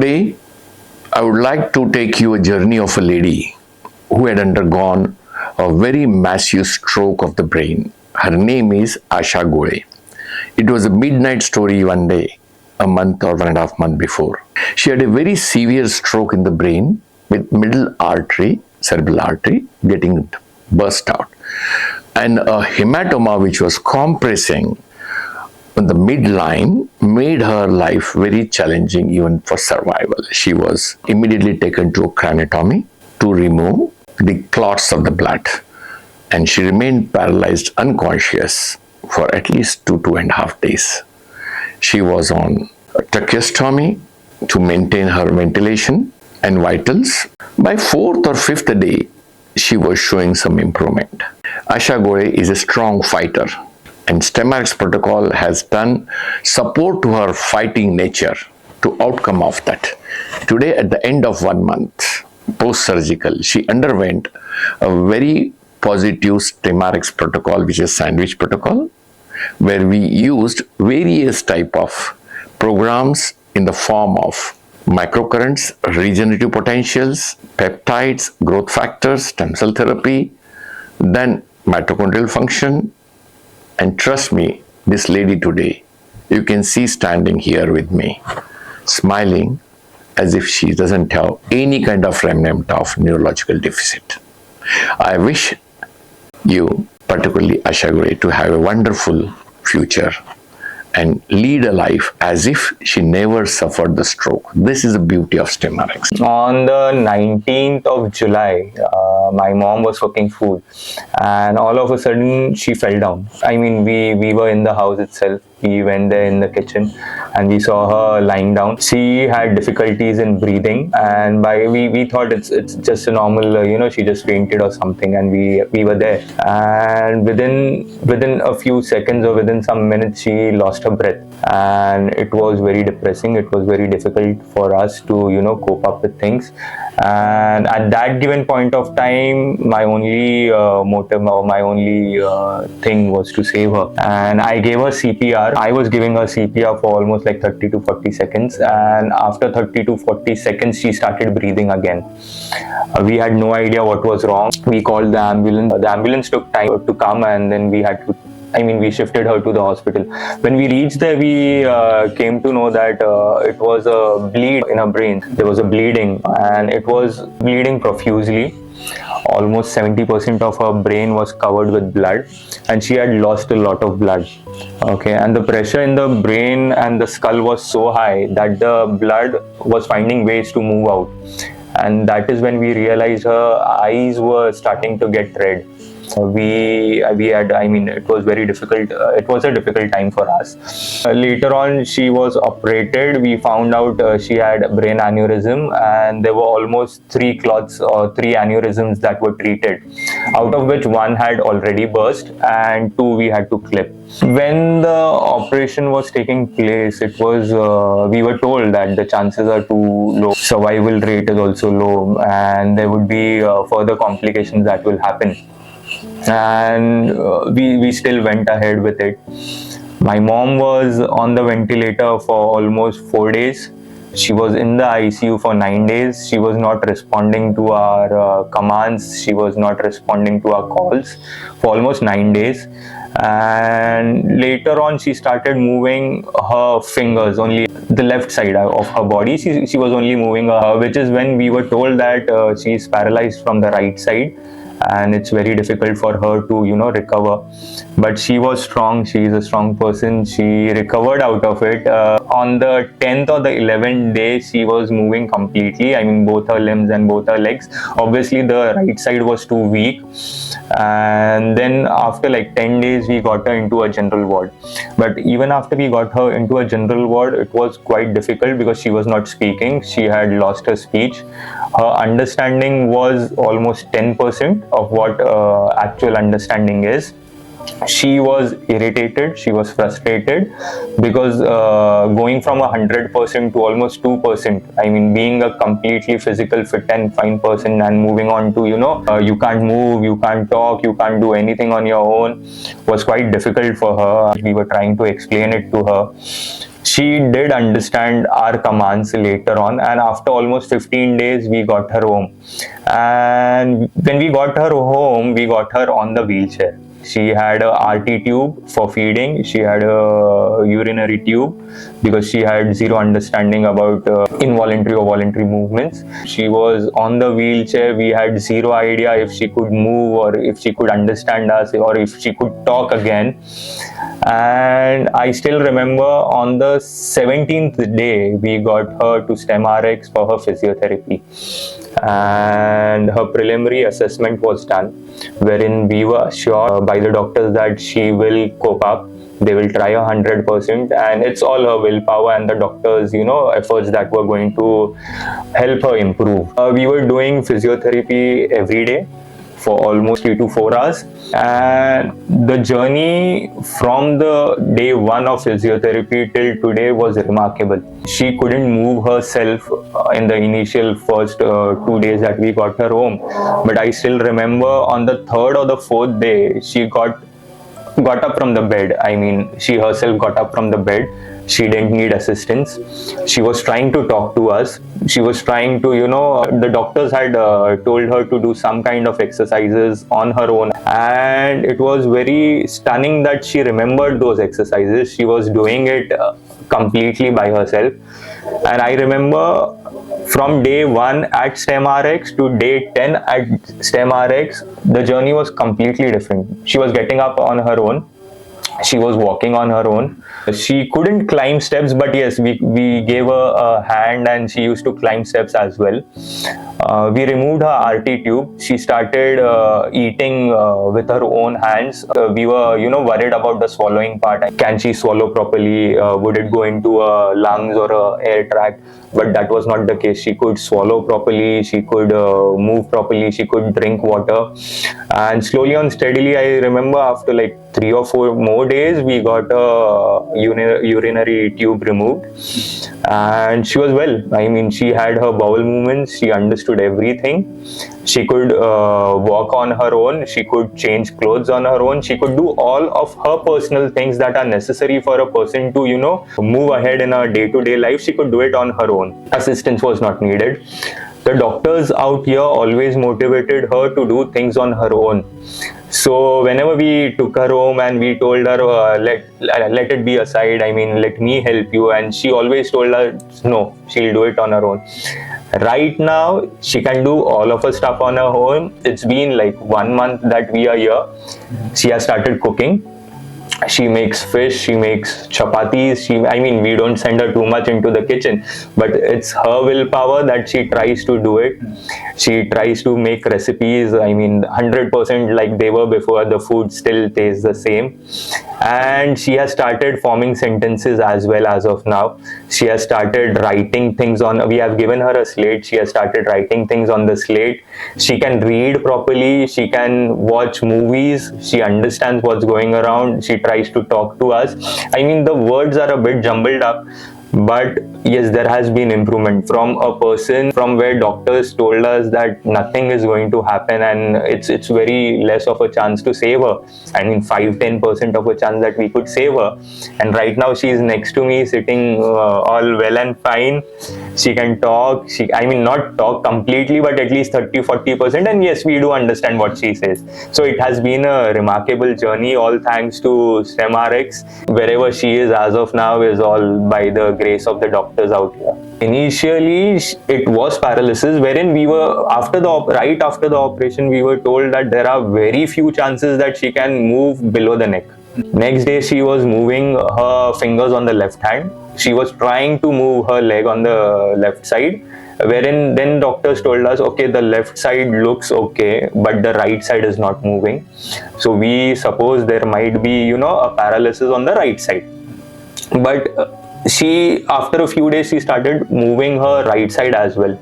Today, I would like to take you a journey of a lady who had undergone a very massive stroke of the brain. Her name is Asha Gore. It was a midnight story one day, a month or 1.5 months before. She had a very severe stroke in the brain with middle artery, cerebral artery, getting burst out, and a hematoma which was compressing on the midline made her life very challenging even for survival. She was immediately taken to a craniotomy to remove the clots of the blood, and she remained paralyzed, unconscious for at least 2.5 days. She was on a tracheostomy to maintain her ventilation and vitals. By 4th or 5th day, she was showing some improvement. Asha Gore is a strong fighter, and StemRx protocol has done support to her fighting nature to outcome of that. Today, at the end of 1 month, post-surgical, she underwent a very positive StemRx protocol, which is sandwich protocol, where we used various type of programs in the form of microcurrents, regenerative potentials, peptides, growth factors, stem cell therapy, then mitochondrial function. And trust me, this lady today, you can see standing here with me, smiling as if she doesn't have any kind of remnant of neurological deficit. I wish you, particularly Asha Gore, to have a wonderful future and lead a life as if she never suffered the stroke. This is the beauty of StemRx. On the 19th of July, my mom was cooking food, and all of a sudden she fell down. I mean, we were in the house itself. We went there in the kitchen and we saw her lying down. She had difficulties in breathing, and we thought it's just a normal, she just fainted or something, and we were there. And within a few seconds or within some minutes, she lost her breath, and it was very depressing. It was very difficult for us to cope up with things. And at that given point of time, my only motive or my only thing was to save her, and I gave her CPR. I was giving her CPR for almost like 30 to 40 seconds, and after 30 to 40 seconds she started breathing again. We had no idea what was wrong. We called the ambulance. The ambulance took time to come, and then we shifted her to the hospital. When we reached there, we came to know that it was a bleed in her brain. There was a bleeding, and it was bleeding profusely. Almost 70% of her brain was covered with blood, and she had lost a lot of blood. Okay, and the pressure in the brain and the skull was so high that the blood was finding ways to move out. And that is when we realized her eyes were starting to get red. It was very difficult. It was a difficult time for us. Later on, she was operated. We found out she had brain aneurysm, and there were almost 3 clots or 3 aneurysms that were treated, out of which 1 had already burst and 2 we had to clip. When the operation was taking place, it was we were told that the chances are too low. Survival rate is also low, and there would be further complications that will happen. And we still went ahead with it. My mom was on the ventilator for almost 4 days. She was in the ICU for 9 days. She was not responding to our commands. She was not responding to our calls for almost 9 days. And later on, she started moving her fingers, only the left side of her body. She was only moving which is when we were told that she is paralyzed from the right side, and it's very difficult for her to recover. But she was strong. She is a strong person. She recovered out of it. On the 10th or the 11th day, she was moving completely. I mean, both her limbs and both her legs. Obviously the right side was too weak, and then after like 10 days we got her into a general ward. But even after we got her into a general ward, it was quite difficult because she was not speaking. She had lost her speech. Her understanding was almost 10% of what actual understanding is. She was irritated, she was frustrated, because going from 100% to almost 2%, I mean, being a completely physical fit and fine person and moving on to you can't move, you can't talk, you can't do anything on your own, was quite difficult for her. We were trying to explain it to her. She did understand our commands later on, and after almost 15 days we got her home. And when we got her home, we got her on the wheelchair. She had a RT tube for feeding, she had a urinary tube because she had zero understanding about involuntary or voluntary movements. She was on the wheelchair, we had zero idea if she could move or if she could understand us or if she could talk again. And I still remember on the 17th day we got her to StemRx for her physiotherapy, and her preliminary assessment was done, wherein we were assured by the doctors that she will cope up. They will try 100%, and it's all her willpower and the doctors, efforts that were going to help her improve. We were doing physiotherapy every day for almost 3 to 4 hours, and the journey from the day one of physiotherapy till today was remarkable. She couldn't move herself in the initial first 2 days that we got her home, but I still remember on the third or the fourth day she got up from the bed. I mean, she herself got up from the bed. She didn't need assistance. She was trying to talk to us. She was trying to, the doctors had told her to do some kind of exercises on her own. And it was very stunning that she remembered those exercises. She was doing it completely by herself. And I remember from day 1 at StemRx to day 10 at StemRx, the journey was completely different. She was getting up on her own. She was walking on her own. She couldn't climb steps, but yes, we gave her a hand and she used to climb steps as well. We removed her RT tube. She started eating with her own hands. We were, worried about the swallowing part. Can she swallow properly? Would it go into her lungs or her air tract? But that was not the case. She could swallow properly. She could move properly. She could drink water. And slowly and steadily, I remember after like 3 or 4 more days, we got a urinary tube removed, and she was well. I mean, she had her bowel movements. She understood everything. She could walk on her own. She could change clothes on her own. She could do all of her personal things that are necessary for a person to, move ahead in a day-to-day life. She could do it on her own. Assistance was not needed. The doctors out here always motivated her to do things on her own. So whenever we took her home and we told her, let it be aside, I mean, let me help you. And she always told us, no, she'll do it on her own. Right now, she can do all of her stuff on her own. It's been like 1 month that we are here. She has started cooking. She makes fish, she makes chapatis. We don't send her too much into the kitchen, but it's her willpower that she tries to do it. She tries to make recipes, 100% like they were before. The food still tastes the same. And she has started forming sentences as well as of now. She has started writing things we have given her a slate. She has started writing things on the slate. She can read properly. She can watch movies. She understands what's going around. She tries to talk to us. The words are a bit jumbled up, but yes, there has been improvement from a person from where doctors told us that nothing is going to happen and it's very less of a chance to save her. 5-10% of a chance that we could save her. And right now she's next to me sitting all well and fine. She can talk. Not talk completely, but at least 30-40%. And yes, we do understand what she says. So it has been a remarkable journey, all thanks to StemRx. Wherever she is as of now is all by the grace of the doctors out here. Initially, it was paralysis, wherein we were right after the operation, we were told that there are very few chances that she can move below the neck. Next day, she was moving her fingers on the left hand. She was trying to move her leg on the left side, wherein then doctors told us, okay, the left side looks okay, but the right side is not moving. So we suppose there might be, a paralysis on the right side. But after a few days, she started moving her right side as well.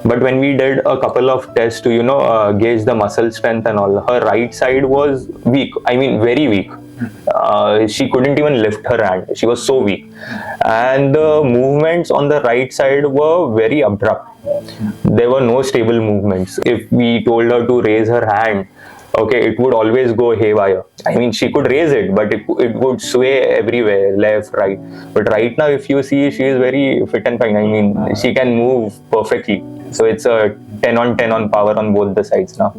But when we did a couple of tests to, gauge the muscle strength and all, her right side was weak. Very weak. She couldn't even lift her hand. She was so weak. And the movements on the right side were very abrupt. There were no stable movements. If we told her to raise her hand, okay, it would always go haywire. I mean, she could raise it, but it would sway everywhere, left, right. But right now, if you see, she is very fit and fine. I mean, she can move perfectly. So it's a 10 on 10 on power on both the sides now.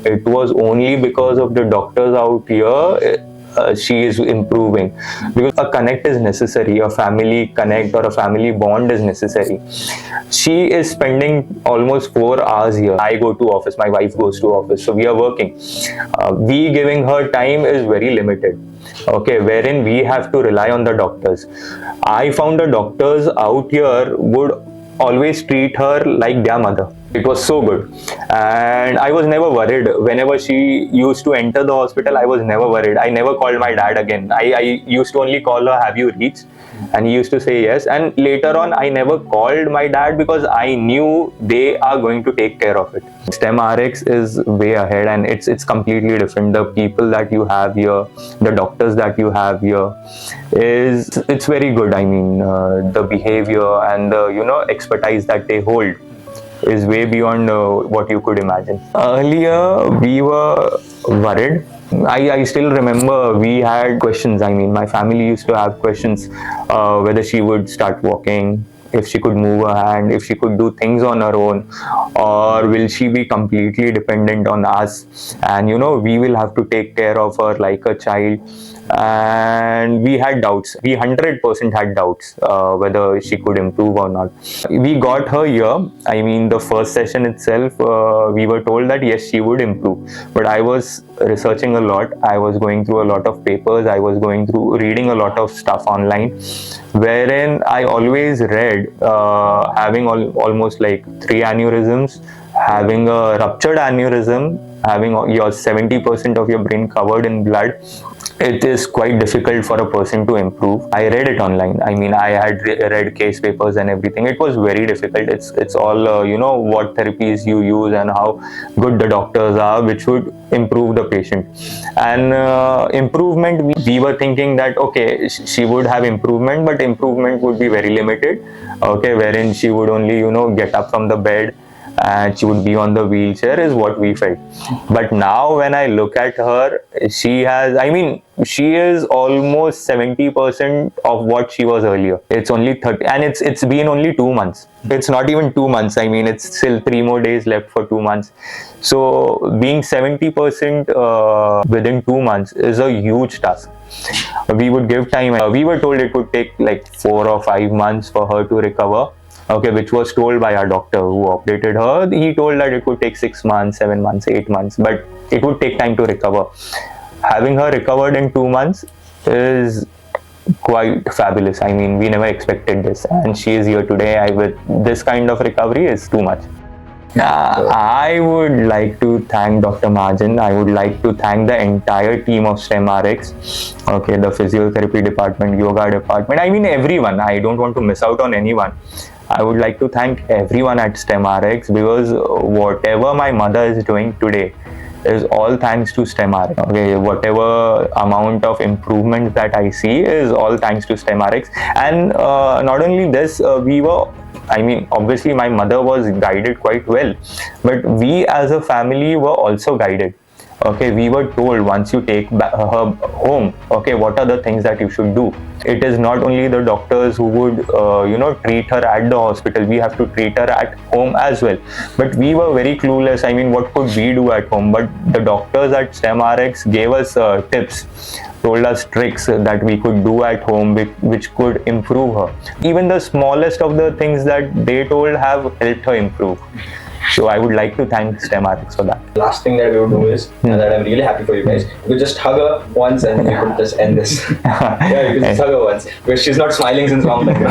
It was only because of the doctors out here she is improving, because a connect is necessary, a family connect or a family bond is necessary. She is spending almost 4 hours here. I go to office, my wife goes to office, so we are working. We giving her time is very limited, okay, wherein we have to rely on the doctors. I found the doctors out here would always treat her like their mother. It was so good, and I was never worried. Whenever she used to enter the hospital, I was never worried. I never called my dad again. I used to only call her, have you reached? And he used to say yes. And later on, I never called my dad because I knew they are going to take care of it. StemRx is way ahead, and it's completely different. The people that you have here, the doctors that you have here, it's very good. I mean, the behavior and the expertise that they hold is way beyond what you could imagine. Earlier, we were worried. I still remember we had questions. I mean, my family used to have questions whether she would start walking, if she could move her hand, if she could do things on her own, or will she be completely dependent on us, and we will have to take care of her like a child. And we had doubts. We 100% had doubts whether she could improve or not. We got her here. I mean, the first session itself, we were told that yes, she would improve. But I was researching a lot. I was going through a lot of papers. I was reading a lot of stuff online, wherein I always read having almost like 3 aneurysms, having a ruptured aneurysm, having your 70% of your brain covered in blood. It is quite difficult for a person to improve. I read it online. I mean, I had read case papers and everything. It was very difficult. It's all what therapies you use and how good the doctors are, which would improve the patient. And improvement, we were thinking that okay, she would have improvement, but improvement would be very limited. Okay, wherein she would only get up from the bed and she would be on the wheelchair, is what we felt. But now when I look at her, she is almost 70% of what she was earlier. It's only 30, and it's been only 2 months. It's not even 2 months. I mean, it's still 3 more days left for 2 months. So being 70% within 2 months is a huge task. We would give time. We were told it would take like 4 or 5 months for her to recover. Okay, which was told by our doctor who operated her. He told that it would take 6 months, 7 months, 8 months, but it would take time to recover. Having her recovered in 2 months is quite fabulous. I mean, we never expected this, and she is here today. With this kind of recovery is too much. I would like to thank Dr. Mahajan. I would like to thank the entire team of StemRx. Okay, the physiotherapy department, yoga department. I mean, everyone. I don't want to miss out on anyone. I would like to thank everyone at StemRx, because whatever my mother is doing today is all thanks to StemRx. Okay, whatever amount of improvement that I see is all thanks to StemRx. And not only this, obviously my mother was guided quite well, but we as a family were also guided. Okay, we were told once you take her home, okay, what are the things that you should do. It is not only the doctors who would treat her at the hospital. We have to treat her at home as well. But we were very clueless. I mean, what could we do at home? But the doctors at StemRx gave us tips, told us tricks that we could do at home which could improve her. Even the smallest of the things that they told have helped her improve. So I would like to thank StemRx for that. Last thing that we would do is that I'm really happy for you guys. You could just hug her once and we could just end this. Yeah, you could just hug her once, because she's not smiling since long time.